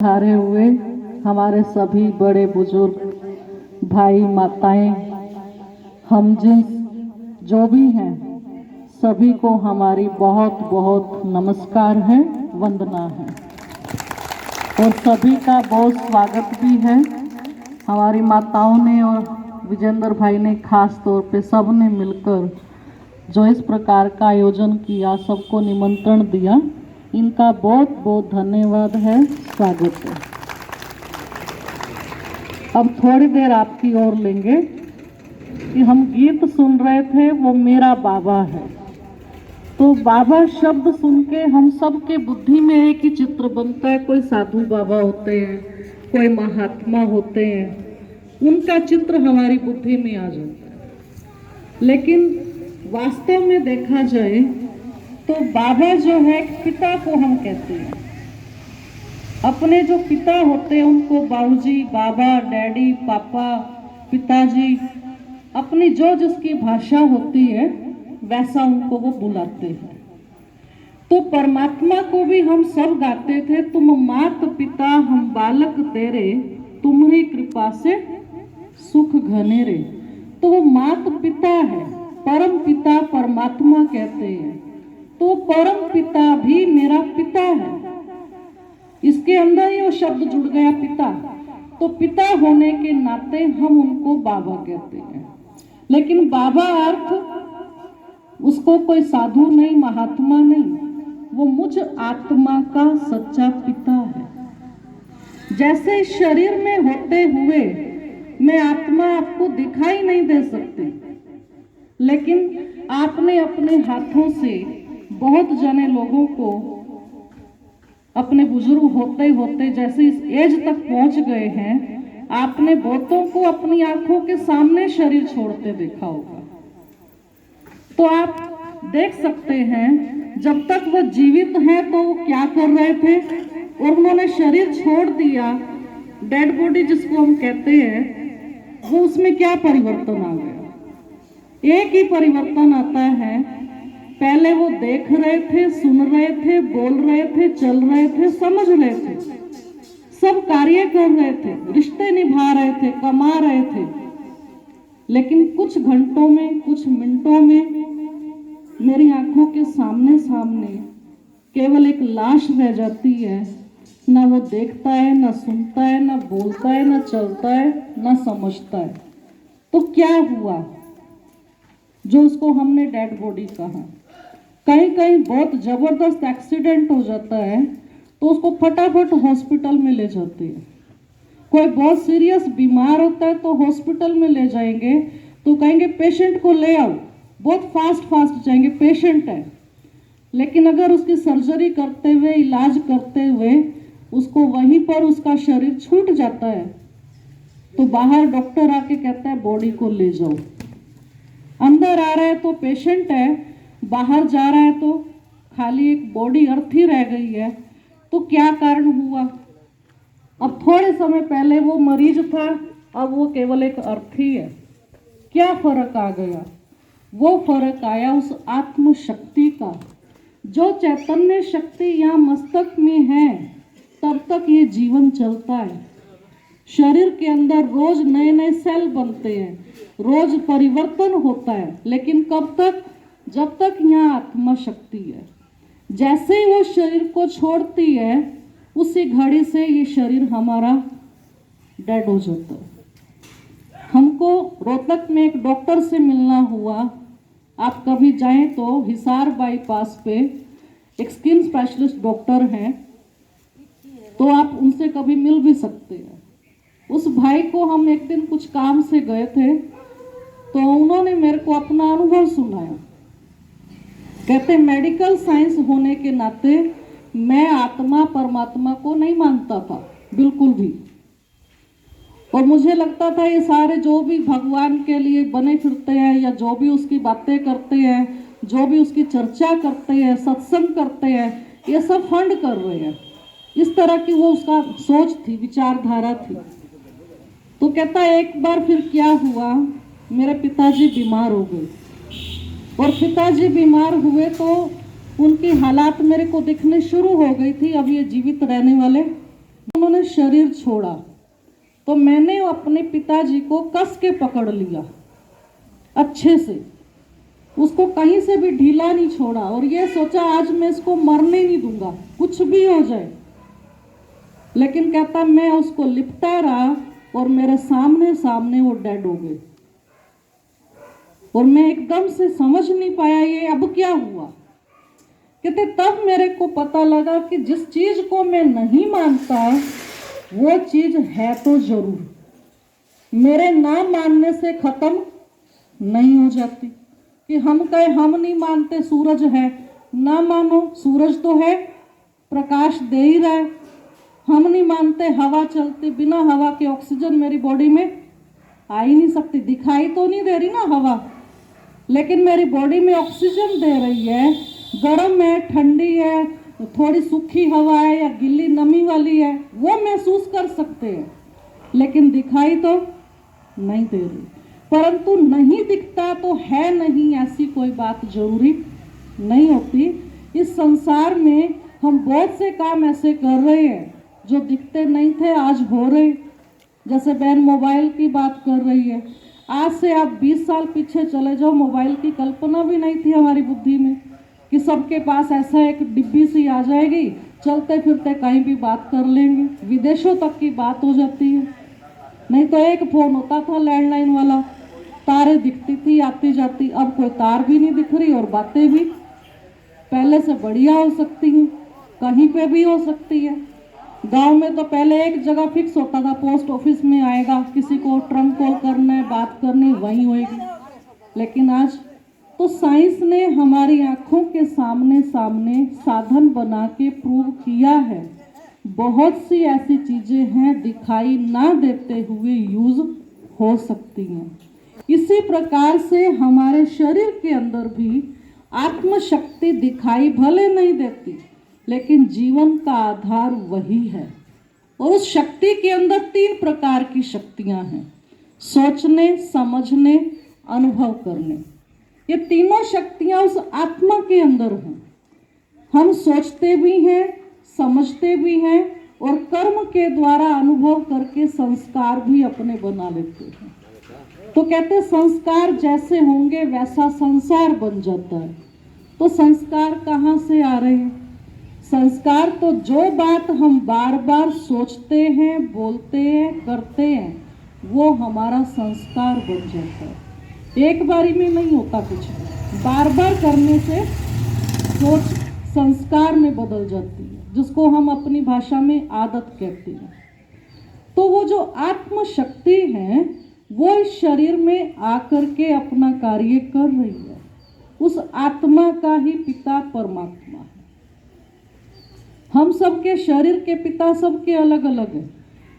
हारे हुए हमारे सभी बड़े बुजुर्ग भाई माताएं, हम जिन जो भी हैं सभी को हमारी बहुत बहुत नमस्कार है, वंदना है और सभी का बहुत स्वागत भी है। हमारी माताओं ने और विजेंद्र भाई ने खास तौर पे सबने मिलकर जो इस प्रकार का आयोजन किया, सबको निमंत्रण दिया, इनका बहुत बहुत धन्यवाद है, स्वागत है। अब थोड़ी देर आपकी ओर लेंगे कि हम गीत सुन रहे थे, वो मेरा बाबा है। तो बाबा शब्द सुन के हम सब के बुद्धि में एक ही चित्र बनता है। कोई साधु बाबा होते हैं, कोई महात्मा होते हैं, उनका चित्र हमारी बुद्धि में आ जाता है। लेकिन वास्तव में देखा जाए तो बाबा जो है, पिता को हम कहते हैं। अपने जो पिता होते हैं उनको बाबूजी, बाबा, डैडी, पापा, पिताजी, अपनी जो जिसकी भाषा होती है वैसा उनको वो बुलाते हैं। तो परमात्मा को भी हम सब गाते थे, तुम मात पिता हम बालक तेरे, तुम्हारी कृपा से सुख घने रे। तो वो मात पिता है, परम पिता परमात्मा कहते हैं। तो परम पिता भी मेरा पिता है, इसके अंदर ही वो शब्द जुड़ गया, पिता। तो पिता होने के नाते हम उनको बाबा कहते हैं। लेकिन बाबा अर्थ उसको कोई साधु नहीं, महात्मा नहीं, वो मुझ आत्मा का सच्चा पिता है। जैसे शरीर में होते हुए मैं आत्मा आपको दिखाई नहीं दे सकती, लेकिन आपने अपने हाथों से बहुत जने लोगों को अपने बुजुर्ग होते होते जैसे इस एज तक पहुंच गए हैं, आपने बहुतों को अपनी आंखों के सामने शरीर छोड़ते देखा होगा। तो आप देख सकते हैं जब तक वो जीवित हैं तो वो क्या कर रहे थे, और उन्होंने शरीर छोड़ दिया, डेड बॉडी जिसको हम कहते हैं, वो उसमें क्या परिवर्तन आ गया। एक ही परिवर्तन आता है, पहले वो देख रहे थे, सुन रहे थे, बोल रहे थे, चल रहे थे, समझ रहे थे, सब कार्य कर रहे थे, रिश्ते निभा रहे थे, कमा रहे थे। लेकिन कुछ घंटों में, कुछ मिनटों में मेरी आंखों के सामने सामने केवल एक लाश रह जाती है। ना वो देखता है, ना सुनता है, ना बोलता है, ना चलता है, ना समझता है। तो क्या हुआ जो उसको हमने डेड बॉडी कहा। कहीं कहीं बहुत जबरदस्त एक्सीडेंट हो जाता है तो उसको फटाफट हॉस्पिटल में ले जाते हैं। कोई बहुत सीरियस बीमार होता है तो हॉस्पिटल में ले जाएंगे तो कहेंगे पेशेंट को ले आओ, बहुत फास्ट जाएंगे, पेशेंट है। लेकिन अगर उसकी सर्जरी करते हुए, इलाज करते हुए उसको वहीं पर उसका शरीर छूट जाता है तो बाहर डॉक्टर आके कहता है बॉडी को ले जाओ। अंदर आ रहा है तो पेशेंट है, बाहर जा रहा है तो खाली एक बॉडी अर्थी रह गई है। तो क्या कारण हुआ, अब थोड़े समय पहले वो मरीज था, अब वो केवल एक अर्थी है। क्या फर्क आ गया, वो फर्क आया उस आत्म शक्ति का। जो चैतन्य शक्ति यहाँ मस्तक में है तब तक ये जीवन चलता है। शरीर के अंदर रोज नए नए सेल बनते हैं, रोज परिवर्तन होता है, लेकिन कब तक, जब तक यहाँ आत्मा शक्ति है। जैसे ही वो शरीर को छोड़ती है उसी घड़ी से ये शरीर हमारा डेड हो जाता है। हमको रोहतक में एक डॉक्टर से मिलना हुआ। आप कभी जाएं तो हिसार बाईपास पे एक स्किन स्पेशलिस्ट डॉक्टर हैं, तो आप उनसे कभी मिल भी सकते हैं। उस भाई को हम एक दिन कुछ काम से गए थे तो उन्होंने मेरे को अपना अनुभव सुनाया। कहते मेडिकल साइंस होने के नाते मैं आत्मा परमात्मा को नहीं मानता था बिल्कुल भी, और मुझे लगता था ये सारे जो भी भगवान के लिए बने फिरते हैं या जो भी उसकी बातें करते हैं, जो भी उसकी चर्चा करते हैं, सत्संग करते हैं, ये सब फंड कर रहे हैं। इस तरह की वो उसका सोच थी, विचारधारा थी। तो कहता है एक बार फिर क्या हुआ, मेरे पिताजी बीमार हो गए, और पिताजी बीमार हुए तो उनकी हालात मेरे को दिखने शुरू हो गई थी। अब ये जीवित रहने वाले उन्होंने शरीर छोड़ा तो मैंने अपने पिताजी को कस के पकड़ लिया अच्छे से, उसको कहीं से भी ढीला नहीं छोड़ा और ये सोचा आज मैं इसको मरने नहीं दूंगा, कुछ भी हो जाए। लेकिन कहता मैं उसको लिपटा रहा और मेरे सामने सामने वो डेड हो गए और मैं एकदम से समझ नहीं पाया ये अब क्या हुआ। कहते तब मेरे को पता लगा कि जिस चीज को मैं नहीं मानता वो चीज है तो जरूर, मेरे ना मानने से खत्म नहीं हो जाती। कि हम कहे हम नहीं मानते सूरज है, ना मानो, सूरज तो है, प्रकाश दे ही रहा है। हम नहीं मानते हवा चलती, बिना हवा के ऑक्सीजन मेरी बॉडी में आ ही नहीं सकती, दिखाई तो नहीं दे रही ना हवा, लेकिन मेरी बॉडी में ऑक्सीजन दे रही है। गर्म है, ठंडी है, थोड़ी सूखी हवा है या गिल्ली नमी वाली है, वो महसूस कर सकते हैं, लेकिन दिखाई तो नहीं दे रही। परंतु नहीं दिखता तो है नहीं, ऐसी कोई बात जरूरी नहीं होती। इस संसार में हम बहुत से काम ऐसे कर रहे हैं जो दिखते नहीं थे, आज हो रहे। जैसे बहन मोबाइल की बात कर रही है, आज से आप 20 साल पीछे चले जाओ, मोबाइल की कल्पना भी नहीं थी हमारी बुद्धि में कि सबके पास ऐसा एक डिब्बी सी आ जाएगी, चलते फिरते कहीं भी बात कर लेंगे, विदेशों तक की बात हो जाती है। नहीं तो एक फोन होता था लैंडलाइन वाला, तारे दिखती थी आती जाती, अब कोई तार भी नहीं दिख रही और बातें भी पहले से बढ़िया हो सकती हैं, कहीं पे भी हो सकती है। गांव में तो पहले एक जगह फिक्स होता था, पोस्ट ऑफिस में आएगा, किसी को ट्रंक कॉल करना है, बात करनी वहीं होएगी। लेकिन आज तो साइंस ने हमारी आंखों के सामने सामने साधन बना के प्रूव किया है, बहुत सी ऐसी चीजें हैं दिखाई ना देते हुए यूज हो सकती हैं। इसी प्रकार से हमारे शरीर के अंदर भी आत्मशक्ति दिखाई भले नहीं देती, लेकिन जीवन का आधार वही है। और उस शक्ति के अंदर 3 प्रकार की शक्तियां हैं, सोचने, समझने, अनुभव करने। ये तीनों शक्तियां उस आत्मा के अंदर हैं। हम सोचते भी हैं, समझते भी हैं और कर्म के द्वारा अनुभव करके संस्कार भी अपने बना लेते हैं। तो कहते संस्कार जैसे होंगे वैसा संसार बन जाता है। तो संस्कार कहाँ से आ रहे हैं? संस्कार तो जो बात हम बार बार सोचते हैं, बोलते हैं, करते हैं, वो हमारा संस्कार बन जाता है। एक बारी में नहीं होता कुछ, बार बार करने से सोच संस्कार में बदल जाती है, जिसको हम अपनी भाषा में आदत कहते हैं। तो वो जो आत्म शक्ति है वो इस शरीर में आकर के अपना कार्य कर रही है। उस आत्मा का ही पिता परमात्मा है। हम सबके शरीर के पिता सबके अलग अलग है,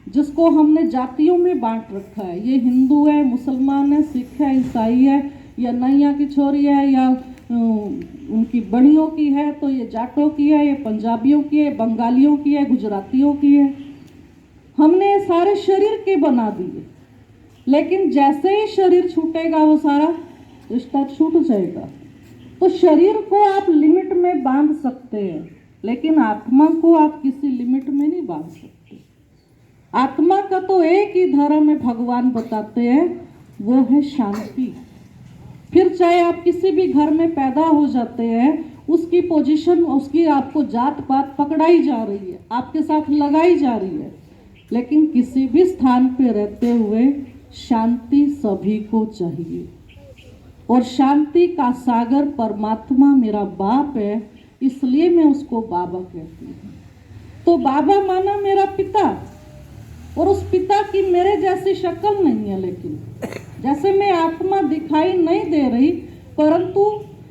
जिसको हमने जातियों में बांट रखा है। ये हिंदू है, मुसलमान है, सिख है, ईसाई है, या नैया की छोरी है, या उनकी बड़ियों की है, तो ये जाटों की है, ये पंजाबियों की है, बंगालियों की है, गुजरातियों की है। हमने सारे शरीर के बना दिए, लेकिन जैसे ही शरीर छूटेगा वो सारा रिश्ता छूट जाएगा। तो शरीर को आप लिमिट में बांध सकते हैं, लेकिन आत्मा को आप किसी लिमिट में नहीं बांध सकते। आत्मा का तो एक ही धर्म है, भगवान बताते हैं, वो है शांति। फिर चाहे आप किसी भी घर में पैदा हो जाते हैं, उसकी पोजीशन, उसकी आपको जात पात पकड़ाई जा रही है, आपके साथ लगाई जा रही है, लेकिन किसी भी स्थान पे रहते हुए शांति सभी को चाहिए। और शांति का सागर परमात्मा मेरा बाप है, इसलिए मैं उसको बाबा कहती हूँ। तो बाबा माना मेरा पिता, और उस पिता की मेरे जैसी शक्ल नहीं है, लेकिन जैसे मैं आत्मा दिखाई नहीं दे रही, परंतु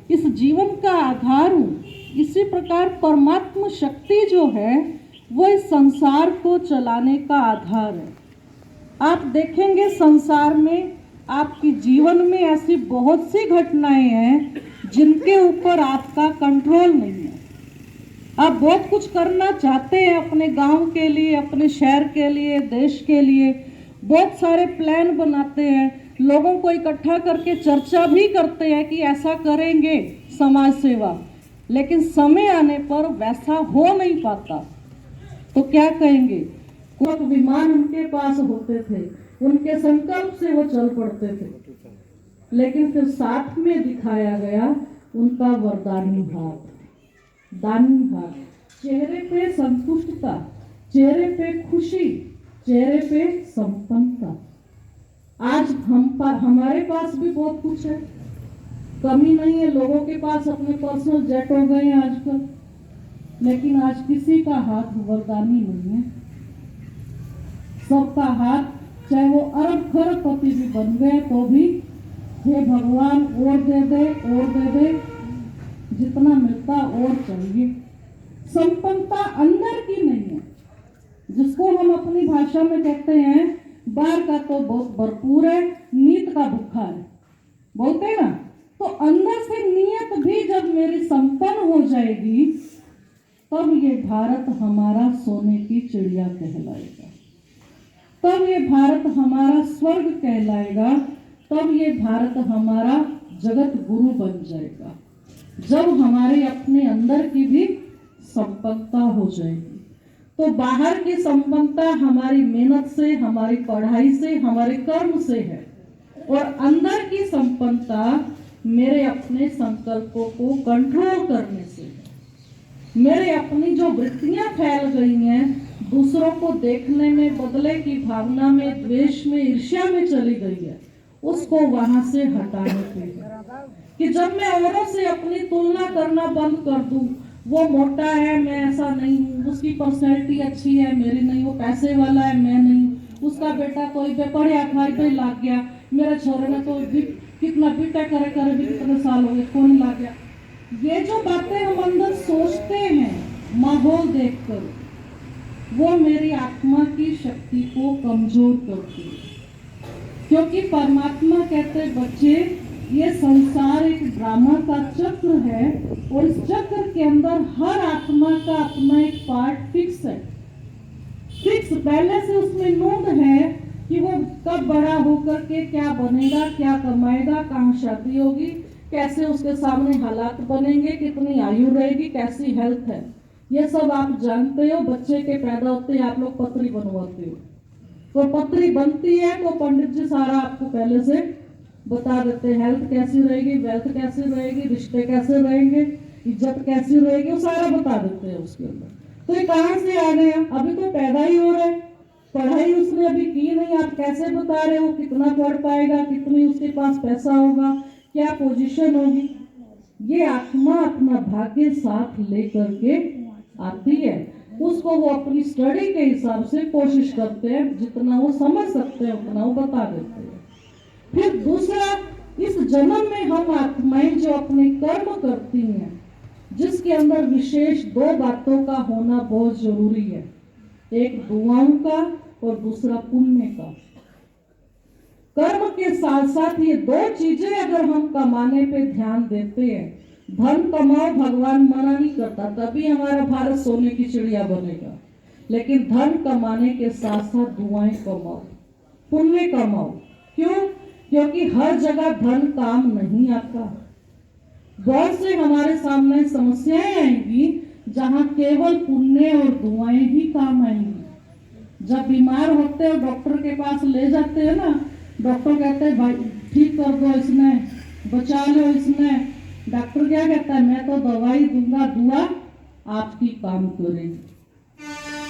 इस जीवन का आधार हूँ। इसी प्रकार परमात्मा शक्ति जो है वो इस संसार को चलाने का आधार है। आप देखेंगे संसार में, आपके जीवन में ऐसी बहुत सी घटनाएं हैं जिनके ऊपर आपका कंट्रोल नहीं है। आप बहुत कुछ करना चाहते हैं अपने गांव के लिए, अपने शहर के लिए, देश के लिए, बहुत सारे प्लान बनाते हैं, लोगों को इकट्ठा करके चर्चा भी करते हैं कि ऐसा करेंगे समाज सेवा, लेकिन समय आने पर वैसा हो नहीं पाता। तो क्या कहेंगे कोई विमान उनके पास होते थे, उनके संकल्प से वो चल पड़ते थे, लेकिन फिर साथ में दिखाया गया उनका वरदानी हाथ, दानी हाथ, चेहरे पे संतुष्टता, चेहरे पे खुशी, चेहरे पे संपन्नता। आज हमारे पास भी बहुत कुछ है, कमी नहीं है, लोगों के पास अपने पर्सनल जेट हो गए हैं आजकल, लेकिन आज किसी का हाथ वरदानी नहीं है। सबका हाथ, चाहे वो अरब खरबपति भी बन गए तो भी हे भगवान और दे दे, और दे दे, जितना मिलता और चाहिए। संपन्नता अंदर की नहीं है, जिसको हम अपनी भाषा में कहते हैं बाहर का तो बहुत भरपूर है, नीत का भूखा है, बोलते हैं ना। तो अंदर से नीयत भी जब मेरी संपन्न हो जाएगी, तब ये भारत हमारा सोने की चिड़िया कहलाएगा, तब ये भारत हमारा स्वर्ग कहलाएगा, तब ये भारत हमारा जगत गुरु बन जाएगा, जब हमारे अपने अंदर की भी संपन्नता हो जाएगी। तो बाहर की संपन्नता हमारी मेहनत से, हमारी पढ़ाई से, हमारे कर्म से है, और अंदर की संपन्नता मेरे अपने संकल्पों को कंट्रोल करने से है। मेरे अपनी जो वृत्तियां फैल गई हैं, दूसरों को देखने में, बदले की भावना में, द्वेष में, ईर्ष्या में चली गई है, उसको वहां से हटाने के लिए कि जब मैं औरों से अपनी तुलना करना बंद कर दूं, वो मोटा है मैं ऐसा नहीं हूँ, उसकी पर्सनैलिटी अच्छी है मेरी नहीं, वो पैसे वाला है मैं नहीं, उसका बेटा कोई पढ़िया खाई पे लाग गया, मेरे छोरे ने तो कितना बीटा करे करे भी कितने साल हो गए, कौन लाग गया। ये जो बातें हम अंदर सोचते हैं माहौल देखकर, वो मेरी आत्मा की शक्ति को कमजोर करती है। क्योंकि परमात्मा कहते बच्चे, ये संसार एक ड्रामा का चक्र है, और इस चक्र के अंदर हर आत्मा का अपना एक पार्ट फिक्स है, फिक्स पहले से उसमें नोट है कि वो कब बड़ा होकर के क्या बनेगा, क्या कमाएगा, कहाँ शादी होगी, कैसे उसके सामने हालात बनेंगे, कितनी आयु रहेगी, कैसी हेल्थ है, ये सब आप जानते हो। बच्चे के पैदा होते ही आप लोग पत्री बनवाते हो, तो पत्री बनती है तो पंडित जी सारा आपको पहले से बता देते हैं, हेल्थ कैसी रहेगी, वेल्थ कैसी रहेगी, रिश्ते कैसे रहेंगे, इज्जत कैसी रहेगी, वो सारा बता देते हैं उसके अंदर। तो ये कहाँ से आ गया, अभी तो पैदा ही हो रहा है, पढ़ाई उसने अभी की नहीं, आप कैसे बता रहे हो कितना पढ़ पाएगा, कितनी उसके पास पैसा होगा, क्या पोजीशन होगी। ये आत्मा अपना भाग्य साथ लेकर के आती है, उसको वो अपनी स्टडी के हिसाब से कोशिश करते हैं, जितना वो समझ सकते हैं उतना वो बता देते हैं। फिर दूसरा, इस जन्म में हम आत्माएं जो अपने कर्म करती हैं, जिसके अंदर विशेष दो बातों का होना बहुत जरूरी है, एक दुआओं का और दूसरा पुण्य का। कर्म के साथ साथ ये दो चीजें अगर हम कमाने पे ध्यान देते हैं, धन कमाओ, भगवान मना नहीं करता, तभी हमारा भारत सोने की चिड़िया बनेगा, लेकिन धन कमाने के साथ साथ दुआएं कमाओ, पुण्य कमाओ। क्यों? क्योंकि हर जगह धन काम नहीं आता। बहुत से हमारे सामने समस्याएं आएंगी जहां केवल पुण्य और दुआएं ही काम आएंगी। जब बीमार होते हो डॉक्टर के पास ले जाते हैं ना, डॉक्टर कहते हैं भाई ठीक कर दो इसने, बचा लो इसने, डॉक्टर क्या कहता है, मैं तो दवाई दूंगा, दुआ आपकी काम करेगी।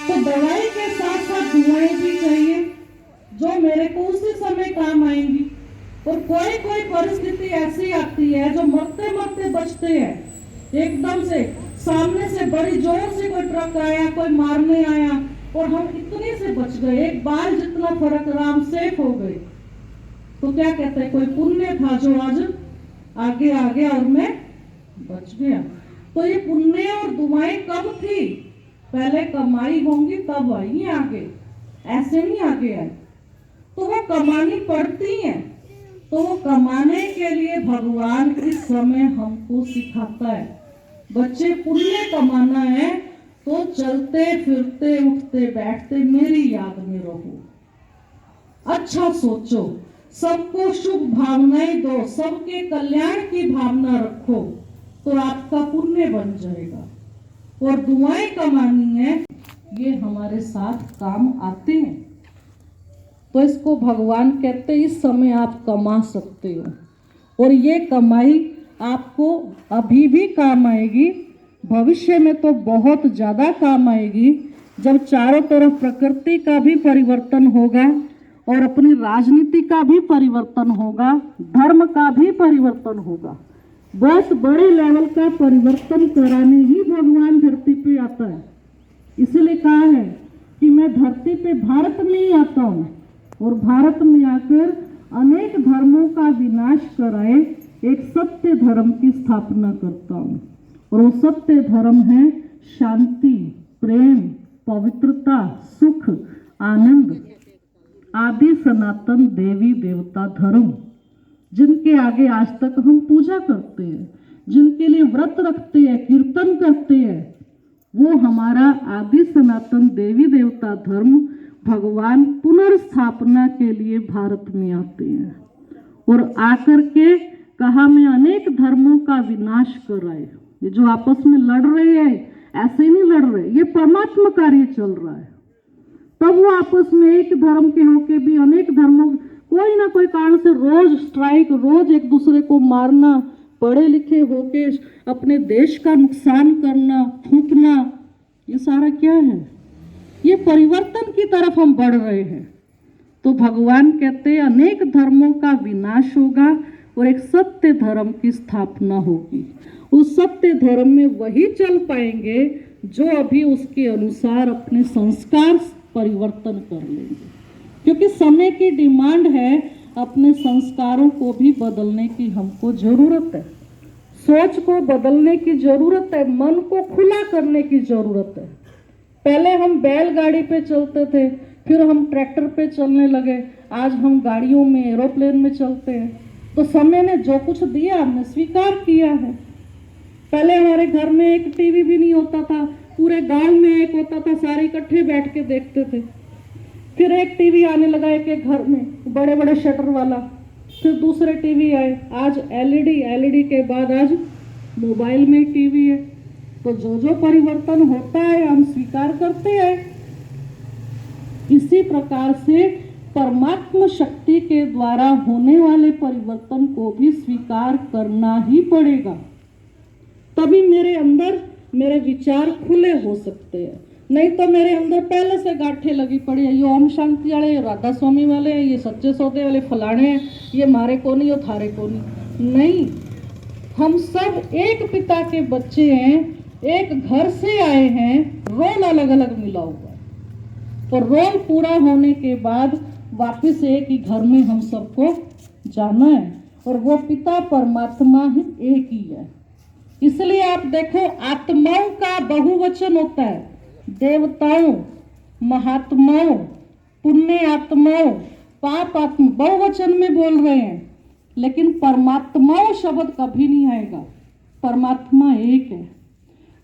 तो दवाई के साथ साथ दुआएं भी चाहिए, जो मेरे को उसी समय काम आएंगी। और कोई कोई परिस्थिति ऐसी आती है जो मरते मरते बचते हैं, एकदम से सामने से बड़ी जोर से कोई ट्रक आया, कोई मारने आया, और हम इतने से बच गए, एक बार जितना फर्क रहा, हम सेफ हो गए। तो क्या कहते हैं, कोई पुण्य था जो आज आगे आ गया और मैं बच गया। तो ये पुण्य और दुआएं कब थी, पहले कमाई होंगी तब आई आगे, ऐसे नहीं आगे आए। तो वो कमानी पड़ती है, तो वो कमाने के लिए भगवान इस समय हमको सिखाता है, बच्चे पुण्य कमाना है तो चलते फिरते उठते बैठते मेरी याद में रहो, अच्छा सोचो, सबको शुभ भावनाएं दो, सबके कल्याण की भावना रखो, तो आपका पुण्य बन जाएगा। और दुआएं कमानी है ये हमारे साथ काम आते हैं। तो इसको भगवान कहते हैं इस समय आप कमा सकते हो और ये कमाई आपको अभी भी काम आएगी, भविष्य में तो बहुत ज़्यादा काम आएगी जब चारों तरफ प्रकृति का भी परिवर्तन होगा और अपनी राजनीति का भी परिवर्तन होगा, धर्म का भी परिवर्तन होगा। बहुत बड़े लेवल का परिवर्तन कराने ही भगवान धरती पे आता है। इसलिए कहा है कि मैं धरती पे भारत में ही आता हूँ और भारत में आकर अनेक धर्मों का विनाश कराए एक सत्य धर्म की स्थापना करता हूँ। और वो सत्य धर्म है शांति, प्रेम, पवित्रता, सुख, आनंद, आदि सनातन देवी देवता धर्म, जिनके आगे आज तक हम पूजा करते हैं, जिनके लिए व्रत रखते हैं, कीर्तन करते हैं, वो हमारा आदि सनातन देवी देवता धर्म भगवान पुनर्स्थापना के लिए भारत में आते हैं और आकर के कहा मैं अनेक धर्मों का विनाश कराए। ये जो आपस में लड़ रहे हैं ऐसे नहीं लड़ रहे, ये परमात्मा कार्य चल रहा है। तब वो आपस में एक धर्म के होके भी अनेक धर्मों, कोई ना कोई कारण से रोज स्ट्राइक, रोज एक दूसरे को मारना, पढ़े लिखे होके अपने देश का नुकसान करना, फूंकना, ये सारा क्या है? ये परिवर्तन की तरफ हम बढ़ रहे हैं। तो भगवान कहते हैं अनेक धर्मों का विनाश होगा और एक सत्य धर्म की स्थापना होगी। उस सत्य धर्म में वही चल पाएंगे जो अभी उसके अनुसार अपने संस्कार परिवर्तन कर लेंगे, क्योंकि समय की डिमांड है, अपने संस्कारों को भी बदलने की हमको जरूरत है, सोच को बदलने की जरूरत है, मन को खुला करने की जरूरत है। पहले हम बैलगाड़ी पे चलते थे, फिर हम ट्रैक्टर पे चलने लगे, आज हम गाड़ियों में, एरोप्लेन में चलते हैं। तो समय ने जो कुछ दिया हमने स्वीकार किया है। पहले हमारे घर में एक टीवी भी नहीं होता था, पूरे गांव में एक होता था, सारे इकट्ठे बैठ के देखते थे। फिर एक टीवी आने लगा एक घर में, बड़े बड़े शटर वाला, फिर दूसरे टीवी आए, आज एलईडी के बाद आज मोबाइल में टीवी है। तो जो जो परिवर्तन होता है हम स्वीकार करते हैं। इसी प्रकार से परमात्मा शक्ति के द्वारा होने वाले परिवर्तन को भी स्वीकार करना ही पड़ेगा, तभी मेरे अंदर मेरे विचार खुले हो सकते हैं। नहीं तो मेरे अंदर पहले से गांठें लगी पड़ी है, ये ओम शांति वाले, ये राधा स्वामी वाले, ये सच्चे सौदे वाले फलाने हैं, ये मारे को नहीं और थारे को नहीं। हम सब एक पिता के बच्चे हैं, एक घर से आए हैं, रोल अलग अलग मिला हुआ है। और रोल पूरा होने के बाद वापस एक ही घर में हम सबको जाना है और वो पिता परमात्मा ही एक ही है। इसलिए आप देखो आत्माओं का बहुवचन होता है, देवताओं, महात्माओं, पुण्य आत्माओं, पाप आत्मा, बहुवचन में बोल रहे हैं, लेकिन परमात्माओं शब्द कभी नहीं आएगा। परमात्मा एक है,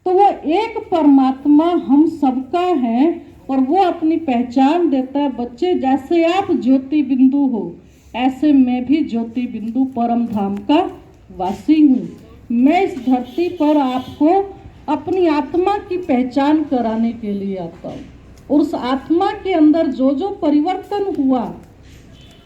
तो वो एक परमात्मा हम सबका है और वो अपनी पहचान देता है। बच्चे जैसे आप ज्योति बिंदु हो, ऐसे मैं भी ज्योति बिंदु परम धाम का वासी हूँ। मैं इस धरती पर आपको अपनी आत्मा की पहचान कराने के लिए आता हूँ और उस आत्मा के अंदर जो जो परिवर्तन हुआ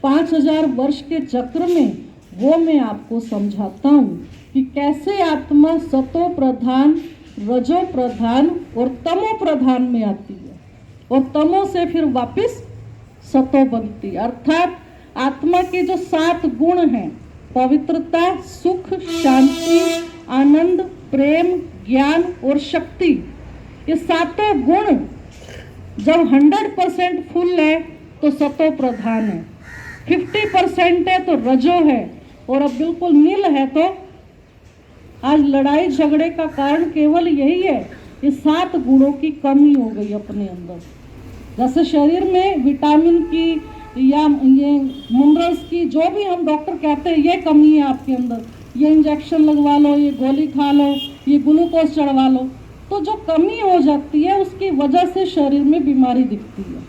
5000 वर्ष के चक्र में, वो मैं आपको समझाता हूँ कि कैसे आत्मा सतो प्रधान, रजो प्रधान और तमो प्रधान में आती है और तमो से फिर वापस सतो बनती है। अर्थात आत्मा के जो 7 गुण हैं, पवित्रता, सुख, शांति, आनंद, प्रेम, ज्ञान और शक्ति, ये 7 गुण जब 100% फुल है तो सतो प्रधान है, 50% है तो रजो है और अब बिल्कुल नील है तो आज लड़ाई झगड़े का कारण केवल यही है, ये 7 गुणों की कमी हो गई अपने अंदर। जैसे शरीर में विटामिन की या ये मिनरल्स की, जो भी हम डॉक्टर कहते हैं ये कमी है आपके अंदर, ये इंजेक्शन लगवा लो, ये गोली खा लो, ये ग्लूकोज चढ़वा लो, तो जो कमी हो जाती है उसकी वजह से शरीर में बीमारी दिखती है।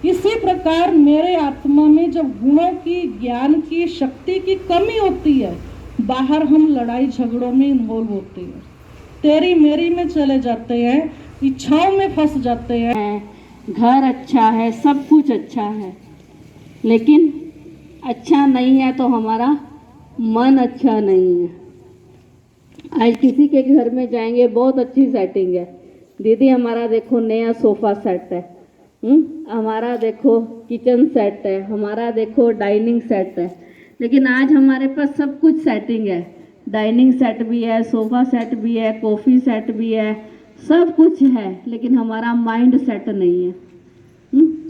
इसी प्रकार मेरे आत्मा में जब गुणों की, ज्ञान की, शक्ति की कमी होती है, बाहर हम लड़ाई झगड़ों में इन्वॉल्व होते हैं, तेरी मेरी में चले जाते हैं, इच्छाओं में फंस जाते हैं। घर अच्छा है, सब कुछ अच्छा है, लेकिन अच्छा नहीं है तो हमारा मन अच्छा नहीं है। आज किसी के घर में जाएंगे, बहुत अच्छी सेटिंग है, दीदी हमारा देखो नया सोफा सेट है, हमारा देखो किचन सेट है, हमारा देखो डाइनिंग सेट है, लेकिन आज हमारे पास सब कुछ सेटिंग है, डाइनिंग सेट भी है, सोफा सेट भी है, कॉफ़ी सेट भी है, सब कुछ है, लेकिन हमारा माइंड सेट नहीं है।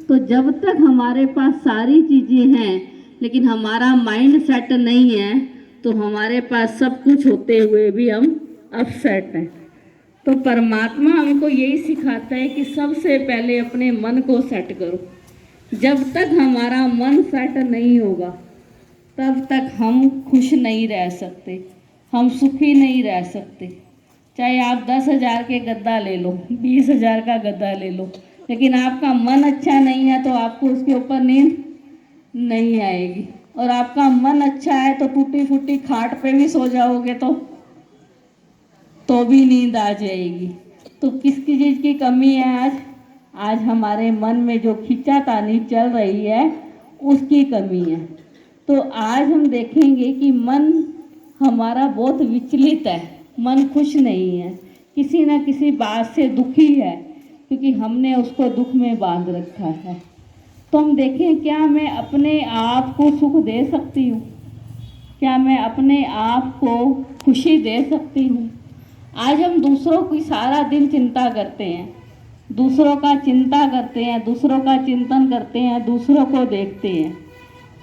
तो जब तक हमारे पास सारी चीज़ें हैं लेकिन हमारा माइंड सेट नहीं है तो हमारे पास सब कुछ होते हुए भी हम अपसेट हैं। तो परमात्मा हमको यही सिखाता है कि सबसे पहले अपने मन को सेट करो। जब तक हमारा मन सेट नहीं होगा तब तक हम खुश नहीं रह सकते, हम सुखी नहीं रह सकते। चाहे आप 10,000 के गद्दा ले लो, 20,000 का गद्दा ले लो, लेकिन आपका मन अच्छा नहीं है तो आपको उसके ऊपर नींद नहीं आएगी। और आपका मन अच्छा है तो टूटी फूटी खाट पे भी सो जाओगे तो भी नींद आ जाएगी। तो किसकी चीज़ की कमी है आज? आज हमारे मन में जो खींचातानी चल रही है उसकी कमी है। तो आज हम देखेंगे कि मन हमारा बहुत विचलित है, मन खुश नहीं है, किसी ना किसी बात से दुखी है, क्योंकि हमने उसको दुख में बांध रखा है। तो हम देखें, क्या मैं अपने आप को सुख दे सकती हूँ? क्या मैं अपने आप को खुशी दे सकती हूँ? आज हम दूसरों की सारा दिन चिंता करते हैं, दूसरों का चिंता करते हैं, दूसरों का चिंतन करते हैं, दूसरों को देखते हैं।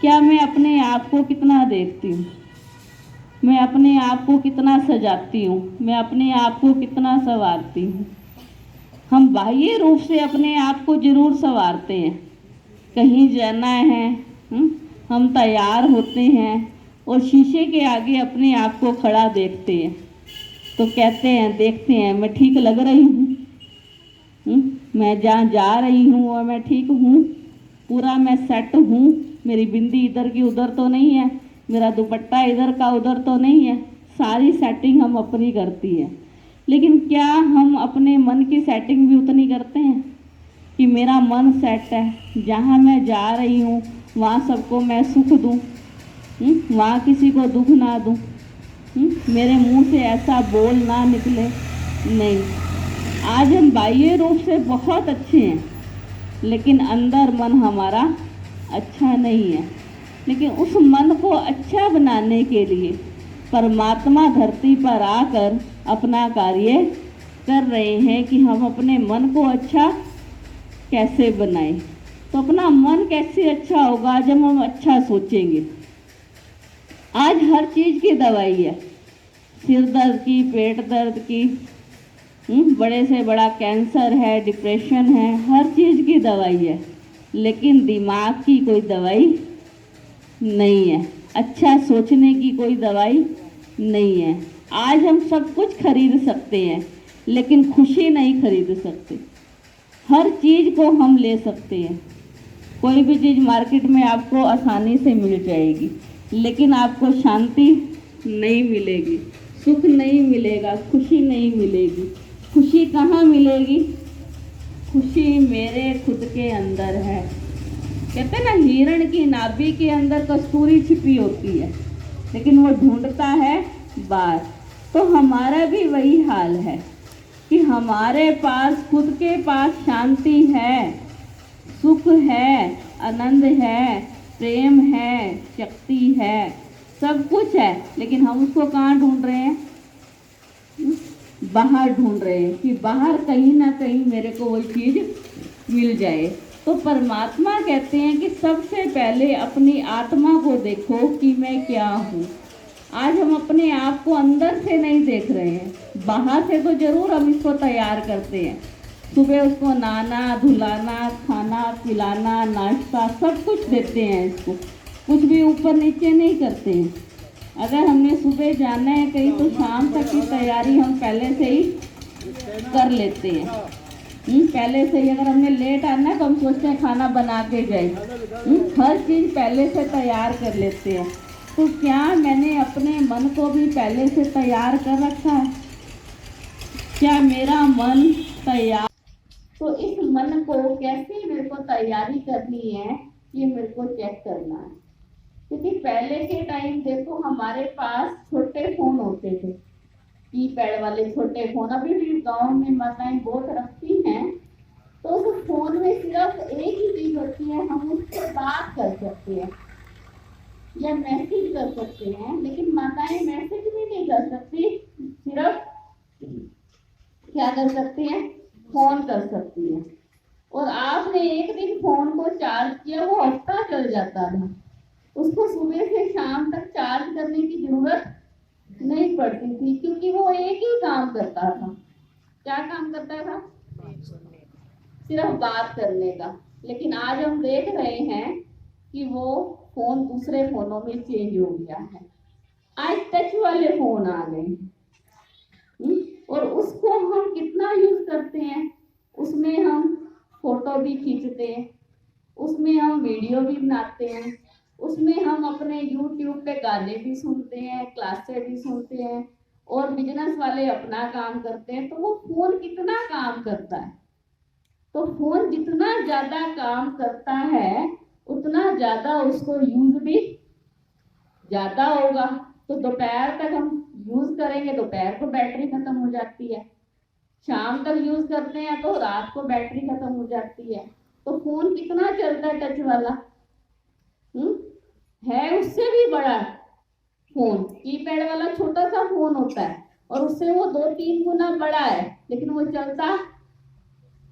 क्या मैं अपने आप को कितना देखती हूँ? मैं अपने आप को कितना सजाती हूँ? मैं अपने आप को कितना संवारती हूँ? हम बाह्य रूप से अपने आप को जरूर संवारते हैं, कहीं जाना है हम तैयार होते हैं और शीशे के आगे अपने आप को खड़ा देखते हैं, तो कहते हैं, देखते हैं मैं ठीक लग रही हूँ, मैं जहाँ जा रही हूँ और मैं ठीक हूँ, पूरा मैं सेट हूँ, मेरी बिंदी इधर की उधर तो नहीं है, मेरा दुपट्टा इधर का उधर तो नहीं है। सारी सेटिंग हम अपनी करती है, लेकिन क्या हम अपने मन की सेटिंग भी उतनी करते हैं कि मेरा मन सेट है, जहाँ मैं जा रही हूँ वहाँ सबको मैं सुख दूँ, वहाँ किसी को दुख ना दूँ, मेरे मुंह से ऐसा बोल ना निकले। नहीं, आज हम बाह्य रूप से बहुत अच्छे हैं लेकिन अंदर मन हमारा अच्छा नहीं है। लेकिन उस मन को अच्छा बनाने के लिए परमात्मा धरती पर आकर अपना कार्य कर रहे हैं कि हम अपने मन को अच्छा कैसे बनाएं। तो अपना मन कैसे अच्छा होगा? जब हम अच्छा सोचेंगे। आज हर चीज़ की दवाई है, सिर दर्द की, पेट दर्द की, बड़े से बड़ा कैंसर है, डिप्रेशन है, हर चीज़ की दवाई है, लेकिन दिमाग की कोई दवाई नहीं है, अच्छा सोचने की कोई दवाई नहीं है। आज हम सब कुछ खरीद सकते हैं लेकिन खुशी नहीं खरीद सकते। हर चीज़ को हम ले सकते हैं, कोई भी चीज़ मार्केट में आपको आसानी से मिल जाएगी, लेकिन आपको शांति नहीं मिलेगी, सुख नहीं मिलेगा, खुशी नहीं मिलेगी। खुशी कहाँ मिलेगी? खुशी मेरे खुद के अंदर है। कहते हैं ना, हिरण की नाभि के अंदर कस्तूरी छिपी होती है लेकिन वो ढूंढता है बाहर। तो हमारा भी वही हाल है कि हमारे पास खुद के पास शांति है, सुख है, आनंद है, प्रेम है, शक्ति है, सब कुछ है, लेकिन हम उसको कहाँ ढूंढ रहे हैं? बाहर ढूंढ रहे हैं कि बाहर कहीं ना कहीं मेरे को वही चीज़ मिल जाए। तो परमात्मा कहते हैं कि सबसे पहले अपनी आत्मा को देखो कि मैं क्या हूँ। आज हम अपने आप को अंदर से नहीं देख रहे हैं, बाहर से तो जरूर हम इसको तैयार करते हैं, सुबह उसको नहाना, धुलाना, खाना पिलाना, नाश्ता सब कुछ देते हैं इसको, कुछ भी ऊपर नीचे नहीं करते हैं। अगर हमने सुबह जाना है कहीं तो शाम तक की तैयारी हम पहले से ही कर लेते हैं। पहले से ही अगर हमने लेट आना है तो हम सोचते हैं खाना बना के जाए, हर चीज़ पहले से तैयार कर लेते हैं। तो क्या मैंने अपने मन को भी पहले से तैयार कर रखा है? क्या मेरा मन तैयार? तो इस मन को कैसे मेरे को तैयारी करनी है, ये मेरे को चेक करना है। क्योंकि पहले के टाइम देखो हमारे पास छोटे फोन होते थे, कीपैड वाले छोटे फोन, अभी भी गांव में माताएं बहुत रखती हैं। तो उस फोन में सिर्फ एक ही चीज होती है, हम उससे बात कर सकते हैं या मैसेज कर सकते हैं। लेकिन माताएं मैसेज भी नहीं कर सकती, सिर्फ क्या कर सकती है, फोन कर सकती है। और आपने एक दिन फोन को चार्ज किया, वो हफ्ता चल जाता था, उसको सुबह से शाम तक चार्ज करने की जरूरत नहीं पड़ती थी, क्योंकि वो एक ही काम करता था। क्या काम करता था, सिर्फ बात करने का। लेकिन आज हम देख रहे हैं कि वो फोन दूसरे फोनों में चेंज हो गया है। आज टच वाले फोन आ गए और उसको हम कितना यूज करते हैं। उसमें हम फोटो भी खींचते हैं, उसमें हम वीडियो भी बनाते हैं, उसमें हम अपने YouTube पे गाने भी सुनते हैं, क्लासेस भी सुनते हैं, और बिजनेस वाले अपना काम करते हैं। तो वो फोन कितना काम करता है, तो फोन जितना ज्यादा काम करता है उतना ज्यादा उसको यूज भी ज्यादा होगा। तो दोपहर तक हम यूज करेंगे, दोपहर को बैटरी खत्म हो जाती है, शाम तक यूज करते हैं तो रात को बैटरी खत्म हो जाती है। तो फोन कितना चलता है टच वाला, है उससे भी बड़ा फोन, कीपैड वाला छोटा सा फोन होता है और उससे वो 2-3 गुना बड़ा है, लेकिन वो चलता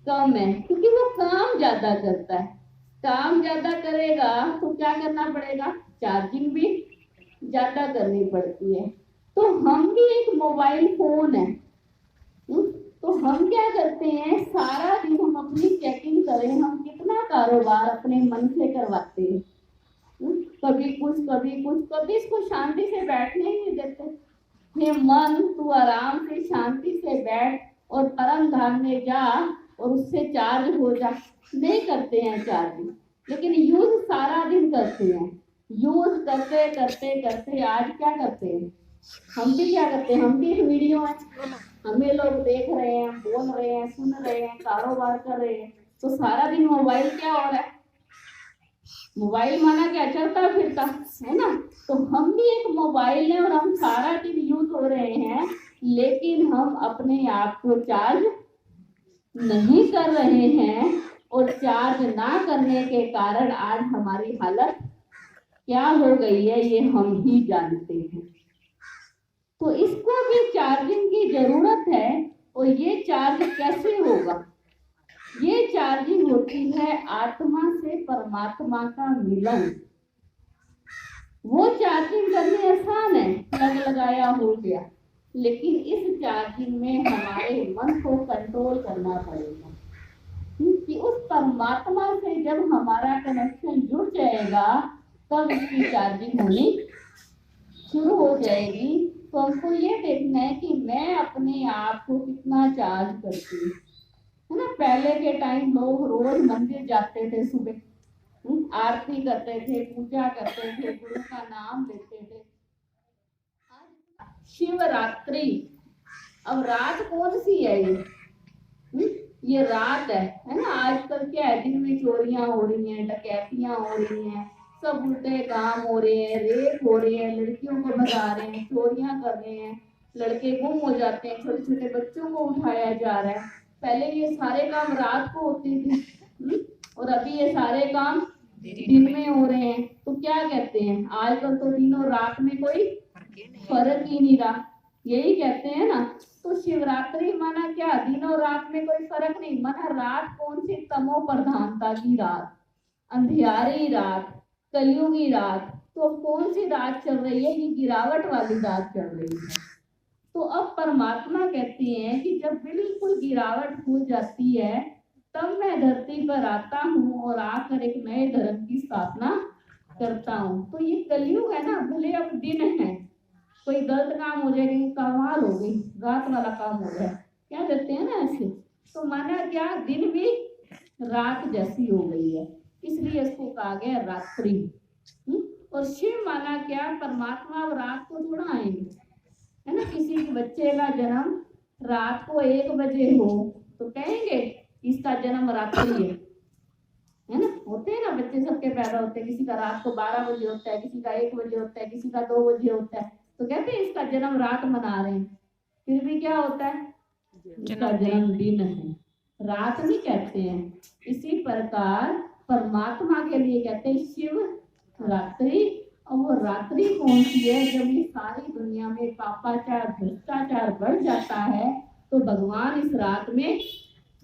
कम है, क्योंकि वो काम ज्यादा करता है। काम ज्यादा करेगा तो क्या करना पड़ेगा, चार्जिंग भी ज्यादा करनी पड़ती है। तो हम भी एक मोबाइल फोन है। तो हम क्या करते हैं, सारा दिन हम अपनी चेकिंग करें, हम कितना कारोबार अपने मन से करवाते हैं। कभी कुछ कभी कुछ, कभी इसको शांति से बैठने ही नहीं देते। ये मन, तू आराम से शांति से बैठ और परम धाम में जा और उससे चार्ज हो जा। नहीं करते हैं चार्ज, लेकिन यूज सारा दिन करते हैं। यूज करते करते करते आज क्या करते हैं, हम भी क्या करते हैं, हम भी एक वीडियो है, हमें लोग देख रहे हैं, बोल रहे हैं, सुन रहे हैं, कारोबार कर रहे हैं। तो सारा दिन मोबाइल क्या हो रहा है, मोबाइल माना क्या, चलता फिरता है ना। तो हम भी एक मोबाइल है और हम सारा दिन यूज हो रहे हैं, लेकिन हम अपने आप को चार्ज नहीं कर रहे हैं। और चार्ज ना करने के कारण आज हमारी हालत क्या हो गई है, ये हम ही जानते हैं। तो इसको भी चार्जिंग की जरूरत है। और ये चार्ज कैसे होगा, ये चार्जिंग होती है आत्मा से परमात्मा का मिलन। वो चार्जिंग करनी आसान है, प्लग लगाया हो गया, लेकिन इस चार्जिंग में हमारे मन को कंट्रोल करना पड़ेगा। कि उस परमात्मा से जब हमारा कनेक्शन जुड़ जाएगा तब इसकी चार्जिंग होनी शुरू हो जाएगी। तो हमको ये देखना है कि मैं अपने आप को कितना चार्ज करती हूँ, है ना। पहले के टाइम लोग रोज मंदिर जाते थे, सुबह आरती करते थे, पूजा करते थे, गुरु का नाम लेते थे। शिवरात्रि, अब रात कौन सी है ये रात है ना। आजकल क्या है, दिन में चोरियां हो रही हैं, डकैतियां हो रही हैं, सब उल्टे काम हो रहे हैं, रेप हो रहे हैं, लड़कियों को भगा रहे हैं, चोरियां कर रहे हैं, लड़के गुम हो जाते हैं, छोटे छोटे बच्चों को उठाया जा रहा है। पहले ये सारे काम रात को होते थे और अभी ये सारे काम दिन में हो रहे हैं। तो क्या कहते हैं, आजकल तो दिन और रात में कोई फर्क ही नहीं रहा, यही कहते हैं ना। तो शिवरात्रि माना क्या, दिन और रात में कोई फर्क नहीं, माना रात कौन सी, तमो प्रधानता की रात, अंधियारी रात, कलयुगी रात। तो कौन सी रात चल रही है, ये गिरावट वाली रात चल रही है। तो अब परमात्मा कहते हैं कि जब बिल्कुल गिरावट हो जाती है तब मैं धरती पर आता हूँ और आकर एक नए धर्म की स्थापना करता हूँ। तो ये कलयुग है ना, भले अब दिन है, कोई गलत काम हो जाएगा, कमाल हो गई, रात वाला काम हो गया, क्या कहते हैं ना ऐसे। तो माना क्या, दिन भी रात जैसी हो गई है, इसलिए इसको कहा गया रात्रि। और शिव माना क्या, परमात्मा अब रात को थोड़ा आएंगे, है ना। किसी के बच्चे का जन्म रात को 1 बजे हो तो कहेंगे इसका जन्म रात्रि है ना। होते हैं ना बच्चे, सबके पैदा होते हैं, किसी का रात को 12 बजे होता है, किसी का 1 बजे होता है, किसी का 2 बजे होता है, तो कहते हैं इसका जन्म रात मना रहे हैं। फिर भी क्या होता है, इसका जन्म दिन है, रात नहीं कहते हैं। इसी प्रकार परमात्मा के लिए कहते हैं शिव रात्रि। और वो रात्रि कौन सी है, जब ये सारी दुनिया में पापाचार भ्रष्टाचार बढ़ जाता है तो भगवान इस रात में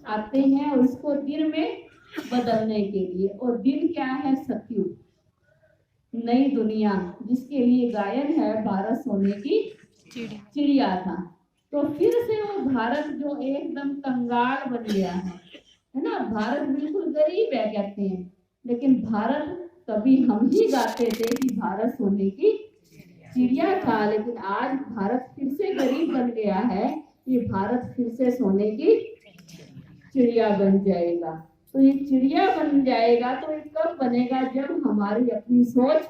आते हैं और इसको दिन में बदलने के लिए। और दिन क्या है, सतयुग, नई दुनिया, जिसके लिए गायन है भारत सोने की चिड़िया था। तो फिर से वो भारत जो एकदम कंगाल बन गया है ना। भारत बिल्कुल गरीब है कहते हैं, लेकिन भारत कभी हम ही गाते थे कि भारत सोने की चिड़िया था, लेकिन आज भारत फिर से गरीब बन गया है। ये भारत फिर से सोने की चिड़िया बन जाएगा। तो ये चिड़िया बन जाएगा तो ये कब बनेगा, जब हमारी अपनी सोच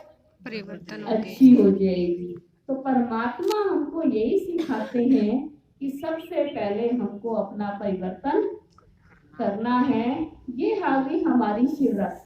परिवर्तन अच्छी हो जाएगी। तो परमात्मा हमको यही सिखाते हैं कि सबसे पहले हमको अपना परिवर्तन करना है। ये हावी हमारी शिवरात्रि।